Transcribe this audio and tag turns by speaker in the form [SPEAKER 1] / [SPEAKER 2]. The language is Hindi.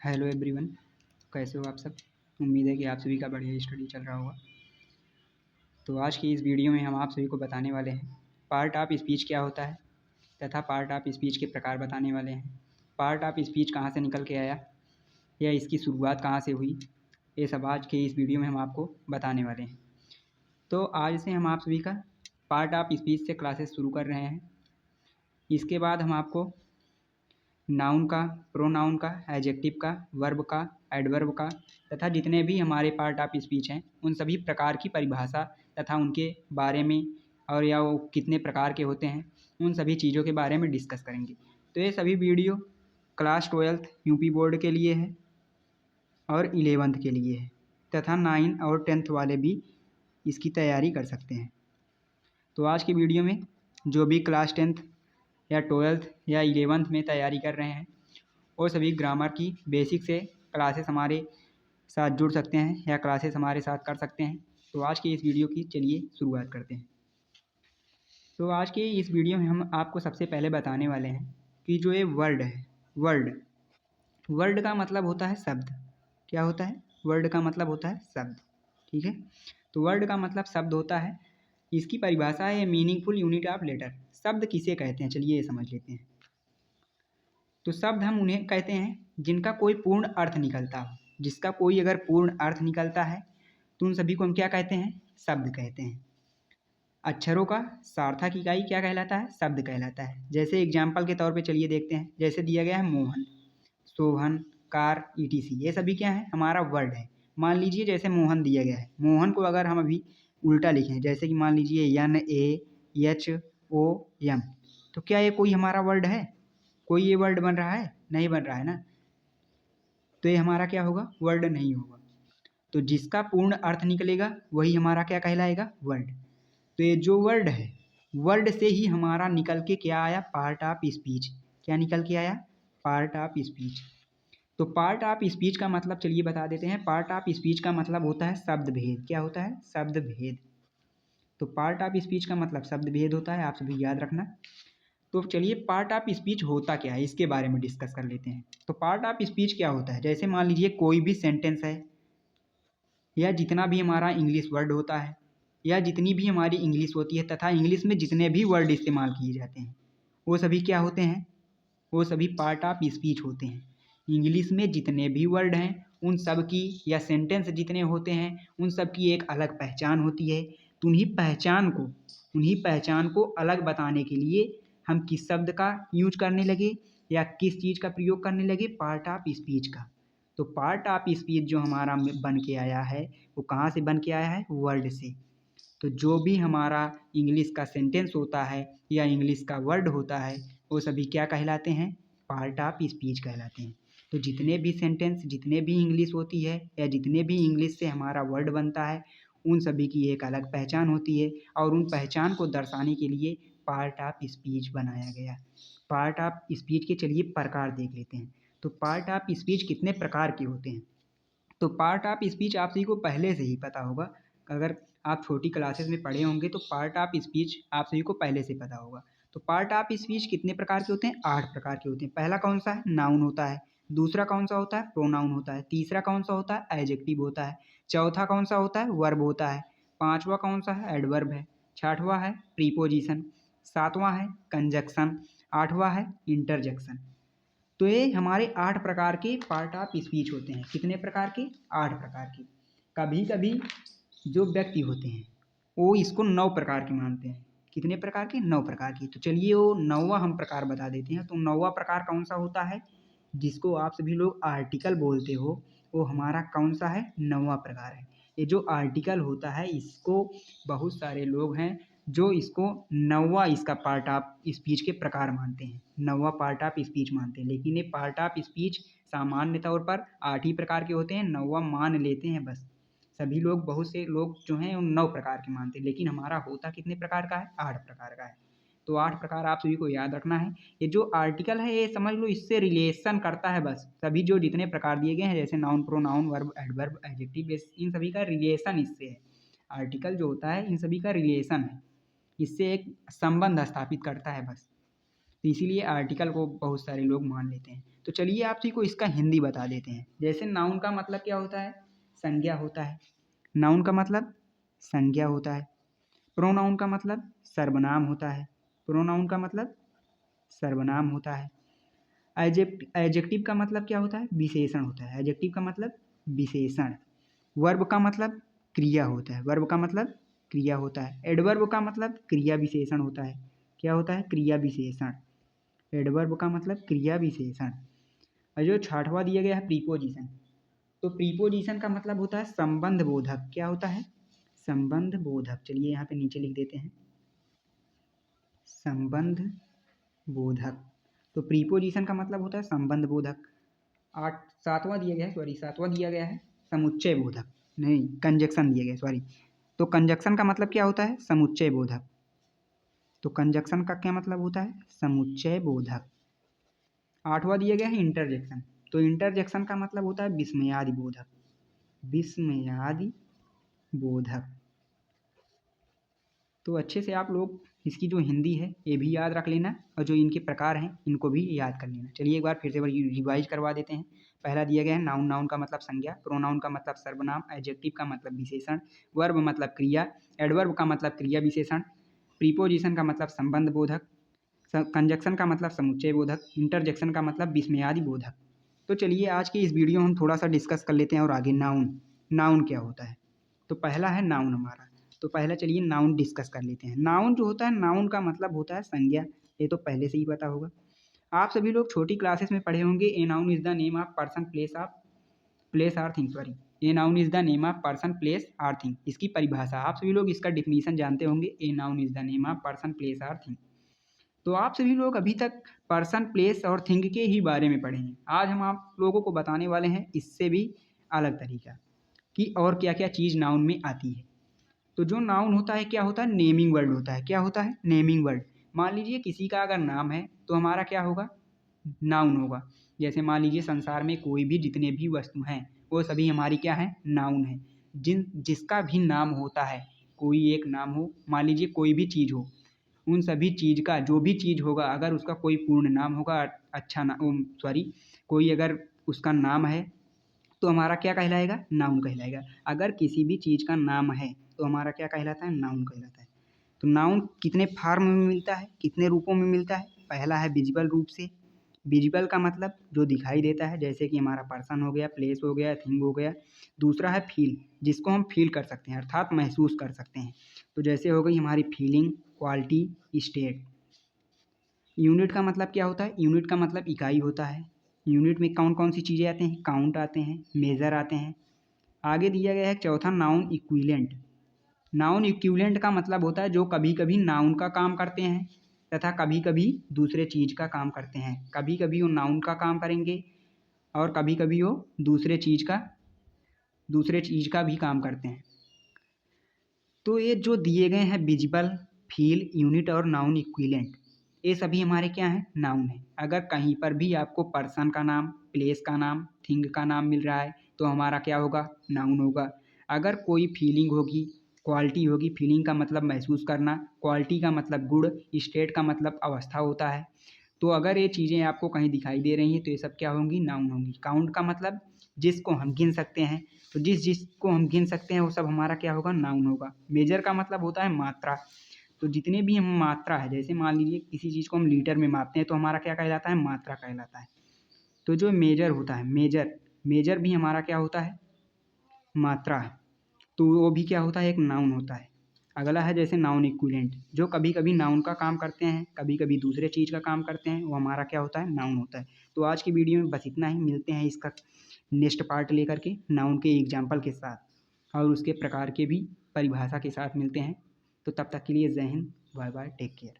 [SPEAKER 1] हेलो एवरीवन, कैसे हो आप सब। उम्मीद है कि आप सभी का बढ़िया स्टडी चल रहा होगा। तो आज की इस वीडियो में हम आप सभी को बताने वाले हैं पार्ट ऑफ स्पीच क्या होता है तथा पार्ट ऑफ स्पीच के प्रकार बताने वाले हैं। पार्ट ऑफ स्पीच कहाँ से निकल के आया या इसकी शुरुआत कहाँ से हुई, ये सब आज के इस वीडियो में हम आपको बताने वाले हैं। तो आज से हम आप सभी का पार्ट ऑफ स्पीच से क्लासेस शुरू कर रहे हैं। इसके बाद हम आपको नाउन का, प्रोनाउन का, एडजेक्टिव का, वर्ब का, एडवर्ब का तथा जितने भी हमारे पार्ट ऑफ स्पीच हैं उन सभी प्रकार की परिभाषा तथा उनके बारे में और या वो कितने प्रकार के होते हैं उन सभी चीज़ों के बारे में डिस्कस करेंगे। तो ये सभी video class 12th UP board के लिए है और 11th के लिए है तथा 9 और 10th वाले भी इसकी तैयारी कर सकते हैं। तो आज की वीडियो में जो भी क्लास 10th या 12th या 11th में तैयारी कर रहे हैं और सभी ग्रामर की बेसिक से क्लासेस हमारे साथ जुड़ सकते हैं या क्लासेस हमारे साथ कर सकते हैं। तो आज की इस वीडियो की चलिए शुरुआत करते हैं। तो आज के इस वीडियो में हम आपको सबसे पहले बताने वाले हैं कि जो ये वर्ड है, वर्ड का मतलब होता है शब्द। क्या होता है? वर्ड का मतलब होता है शब्द। ठीक है, तो वर्ड का मतलब शब्द होता है। इसकी परिभाषा है मीनिंगफुल यूनिट ऑफ लेटर। शब्द किसे कहते हैं, चलिए ये समझ लेते हैं। तो शब्द हम उन्हें कहते हैं जिनका कोई पूर्ण अर्थ निकलता हो। जिसका कोई अगर पूर्ण अर्थ निकलता है तो उन सभी को हम क्या कहते हैं? शब्द कहते हैं। अक्षरों का सार्थक इकाई क्या कहलाता है? शब्द कहलाता है। जैसे एग्जाम्पल के तौर पे चलिए देखते हैं। जैसे दिया गया है मोहन, शोभन, कार, ईटीसी, ये सभी क्या है? हमारा वर्ड है। मान लीजिए जैसे मोहन दिया गया है, मोहन को अगर हम अभी उल्टा लिखें, जैसे कि मान लीजिए NAHOM, तो क्या ये कोई हमारा वर्ड है? कोई ये वर्ड बन रहा है? नहीं बन रहा है ना। तो ये हमारा क्या होगा? वर्ड नहीं होगा। तो जिसका पूर्ण अर्थ निकलेगा वही हमारा क्या कहलाएगा? वर्ड। तो ये जो वर्ड है, वर्ड से ही हमारा निकल के क्या आया? Part of speech. क्या निकल के आया? Part of speech. तो पार्ट ऑफ स्पीच का मतलब चलिए बता देते हैं। पार्ट ऑफ स्पीच का मतलब होता है शब्द भेद। क्या होता है? शब्द भेद। तो पार्ट ऑफ स्पीच का मतलब शब्द भेद होता है, आप सभी याद रखना। तो चलिए पार्ट ऑफ स्पीच होता क्या है इसके बारे में डिस्कस कर लेते हैं। तो पार्ट ऑफ स्पीच क्या होता है? जैसे मान लीजिए कोई भी सेंटेंस है या जितना भी हमारा इंग्लिश वर्ड होता है या जितनी भी हमारी इंग्लिश होती है तथा इंग्लिश में जितने भी वर्ड इस्तेमाल किए जाते हैं वो सभी क्या होते हैं? वो सभी पार्ट ऑफ स्पीच होते हैं। इंग्लिश में जितने भी वर्ड हैं उन सब की या सेंटेंस जितने होते हैं उन सब की एक अलग पहचान होती है। तो उन्हीं पहचान को अलग बताने के लिए हम किस शब्द का यूज करने लगे या किस चीज़ का प्रयोग करने लगे? पार्ट ऑफ स्पीच का। तो पार्ट ऑफ स्पीच जो हमारा बन के आया है वो कहाँ से बन के आया है? वर्ड से। तो जो भी हमारा इंग्लिश का सेंटेंस होता है या इंग्लिश का वर्ड होता है वो सभी क्या कहलाते हैं? पार्ट ऑफ स्पीच कहलाते हैं। तो जितने भी सेंटेंस, जितने भी इंग्लिश होती है या जितने भी इंग्लिश से हमारा वर्ड बनता है उन सभी की एक अलग पहचान होती है और उन पहचान को दर्शाने के लिए पार्ट ऑफ स्पीच बनाया गया। पार्ट ऑफ स्पीच के चलिए प्रकार देख लेते हैं। तो पार्ट ऑफ स्पीच कितने प्रकार के होते हैं? तो पार्ट ऑफ स्पीच आप सभी को पहले से ही पता होगा। अगर आप छोटी क्लासेस में पढ़े होंगे तो पार्ट ऑफ स्पीच आप सभी को पहले से पता होगा। तो पार्ट ऑफ स्पीच कितने प्रकार के होते हैं? 8 प्रकार के होते हैं। पहला कौन सा है? नाउन होता है। दूसरा कौन सा होता है? प्रोनाउन होता है। तीसरा कौन सा होता है? एडजेक्टिव होता है। चौथा कौन सा होता है? वर्ब होता है। पांचवा कौन सा है? एडवर्ब है। छठवां है प्रीपोजिशन। सातवां है कंजक्शन। आठवां है इंटरजेक्शन। तो ये हमारे 8 प्रकार के पार्ट ऑफ स्पीच होते हैं। कितने प्रकार के? 8 प्रकार के। कभी कभी जो व्यक्ति होते हैं वो इसको 9 प्रकार के मानते हैं। कितने प्रकार के? 9 प्रकार के। तो चलिए वो 9वां हम प्रकार बता देते हैं। तो 9वां प्रकार कौन सा होता है? जिसको आप सभी लोग आर्टिकल बोलते हो, वो हमारा कौन सा है? 9वां प्रकार है। ये जो आर्टिकल होता है इसको बहुत सारे लोग हैं जो इसको 9वां इसका पार्ट ऑफ स्पीच के प्रकार मानते हैं, 9वां पार्ट ऑफ स्पीच मानते हैं। लेकिन ये पार्ट ऑफ स्पीच सामान्य तौर पर 8 ही प्रकार के होते हैं, 9वां मान लेते हैं बस। सभी लोग, बहुत से लोग जो हैं उन 9 प्रकार के मानते हैं, लेकिन हमारा होता कितने प्रकार का है? 8 प्रकार का है। तो 8 प्रकार आप सभी को याद रखना है। ये जो आर्टिकल है ये समझ लो इससे रिलेशन करता है बस। सभी जो जितने प्रकार दिए गए हैं जैसे noun, pronoun, verb, adverb, adjective, इन सभी का रिलेशन इससे है। आर्टिकल जो होता है इन सभी का रिलेशन है, इससे एक संबंध स्थापित करता है बस। तो इसीलिए आर्टिकल को बहुत सारे लोग मान लेते हैं। तो चलिए आप सभी को इसका हिंदी बता देते हैं। जैसे नाउन का मतलब क्या होता है? संज्ञा होता है। नाउन का मतलब संज्ञा होता है। प्रोनाउन का मतलब सर्वनाम होता है। प्रोनाउन का मतलब सर्वनाम होता है। एडजेक्टिव का मतलब क्या होता है? विशेषण होता है। एडजेक्टिव का मतलब विशेषण। वर्ब का मतलब क्रिया होता है। वर्ब का मतलब क्रिया होता है। एडवर्ब का मतलब क्रिया विशेषण होता है। क्या होता है? क्रिया विशेषण। एडवर्ब का मतलब क्रिया विशेषण। और जो छठवां दिया गया है प्रीपोजिशन, तो प्रीपोजिशन का मतलब होता है संबंध बोधक। क्या होता है? संबंध बोधक। चलिए यहाँ पे नीचे लिख देते हैं, संबंध बोधक। तो प्रीपोजिशन का मतलब होता है संबंध बोधक। सातवां दिया गया है समुच्चय बोधक, नहीं कंजक्शन दिया गया, सॉरी। तो कंजक्शन का मतलब क्या होता है? समुच्चय बोधक। तो कंजक्शन का क्या मतलब होता है? समुच्चय बोधक। आठवां दिया गया है इंटरजेक्शन। तो इंटरजेक्शन का मतलब होता है विस्मयादि बोधक। विस्मयादि बोधक। तो अच्छे से आप लोग इसकी जो हिंदी है ये भी याद रख लेना, और जो इनके प्रकार हैं इनको भी याद कर लेना। चलिए एक बार फिर से रिवाइज करवा देते हैं। पहला दिया गया है नाउन। नाउन का मतलब संज्ञा। प्रोनाउन का मतलब सर्वनाम। एडजेक्टिव का मतलब विशेषण। वर्ब मतलब क्रिया। एडवर्ब का मतलब क्रिया विशेषण। प्रीपोजिशन का मतलब संबंध बोधक। कंजक्शन का मतलब समुच्चय बोधक। इंटरजेक्शन का मतलब विस्मयादि बोधक। तो चलिए आज की इस वीडियो में हम थोड़ा सा डिस्कस कर लेते हैं और आगे नाउन। नाउन क्या होता है? तो पहला है नाउन हमारा। तो पहला चलिए नाउन डिस्कस कर लेते हैं। नाउन जो होता है, नाउन का मतलब होता है संज्ञा। ये तो पहले से ही पता होगा। आप सभी लोग छोटी क्लासेस में पढ़े होंगे, a noun is the name of person place or thing, sorry, a noun is the name of person place or thing. इसकी परिभाषा आप सभी लोग इसका डिफिनीशन जानते होंगे। A noun is the name of person place or thing. तो आप सभी लोग अभी तक पर्सन प्लेस और थिंग के ही बारे में पढ़े हैं। आज हम आप लोगों को बताने वाले हैं इससे भी अलग तरीका कि और क्या क्या चीज़ नाउन में आती है। तो जो नाउन होता है क्या होता है? नेमिंग वर्ड होता है। क्या होता है? Naming word. मान लीजिए किसी का अगर नाम है तो हमारा क्या होगा? नाउन होगा। जैसे मान लीजिए संसार में कोई भी जितने भी वस्तु हैं वो सभी हमारी क्या है? नाउन है। जिसका भी नाम होता है, कोई एक नाम हो, मान लीजिए कोई भी चीज़ हो, उन सभी चीज़ का जो भी चीज़ होगा अगर उसका कोई पूर्ण नाम होगा, अच्छा ना, सॉरी, कोई अगर उसका नाम है तो हमारा क्या कहलाएगा? नाउन कहलाएगा। अगर किसी भी चीज़ का नाम है तो हमारा क्या कहलाता है? नाउन कहलाता है। तो नाउन कितने फॉर्म में मिलता है, कितने रूपों में मिलता है? पहला है विजिबल रूप से। विजिबल का मतलब जो दिखाई देता है, जैसे कि हमारा पर्सन हो गया, प्लेस हो गया, थिंग हो गया। दूसरा है फील, जिसको हम फील कर सकते हैं अर्थात महसूस कर सकते हैं। तो जैसे हो गई हमारी फीलिंग, क्वालिटी, स्टेट। यूनिट का मतलब क्या होता है? यूनिट का मतलब इकाई होता है। यूनिट में कौन कौन सी चीज़ें आते हैं? काउंट आते हैं, मेज़र आते हैं। आगे दिया गया है चौथा नाउन इक्विवेलेंट। नाउन इक्विवेलेंट का मतलब होता है जो कभी कभी नाउन का काम करते हैं तथा कभी कभी दूसरे चीज़ का काम करते हैं। कभी कभी वो नाउन का काम करेंगे और कभी कभी वो दूसरे चीज़ का भी काम करते हैं। तो ये जो दिए गए हैं विजिबल, फील, यूनिट और नाउन इक्विवेलेंट, ये सभी हमारे क्या हैं? नाउन है। अगर कहीं पर भी आपको पर्सन का नाम, प्लेस का नाम, थिंग का नाम मिल रहा है तो हमारा क्या होगा? नाउन होगा। अगर कोई फीलिंग होगी, क्वालिटी होगी, फीलिंग का मतलब महसूस करना, क्वालिटी का मतलब गुण, स्टेट का मतलब अवस्था होता है। तो अगर ये चीज़ें आपको कहीं दिखाई दे रही हैं तो ये सब क्या होंगी? नाउन होंगी। काउंट का मतलब जिसको हम गिन सकते हैं, तो जिसको हम गिन सकते हैं वो सब हमारा क्या होगा? नाउन होगा। मेजर का मतलब होता है मात्रा। तो जितने भी हम मात्रा है, जैसे मान लीजिए किसी चीज़ को हम लीटर में मापते हैं तो हमारा क्या कहलाता है? मात्रा कहलाता है। तो जो मेजर होता है, मेजर भी हमारा क्या होता है? मात्रा है। तो वो भी क्या होता है? एक नाउन होता है। अगला है जैसे नाउन इक्विवेलेंट, जो कभी कभी नाउन का काम करते हैं, कभी कभी दूसरे चीज़ का काम करते हैं, वो हमारा क्या होता है? नाउन होता है। तो आज की वीडियो में बस इतना ही। मिलते हैं इसका नेक्स्ट पार्ट लेकर के नाउन के एग्जाम्पल के साथ और उसके प्रकार के भी परिभाषा के साथ मिलते हैं। तो तब तक के लिए Jai Hind, bye bye, take care.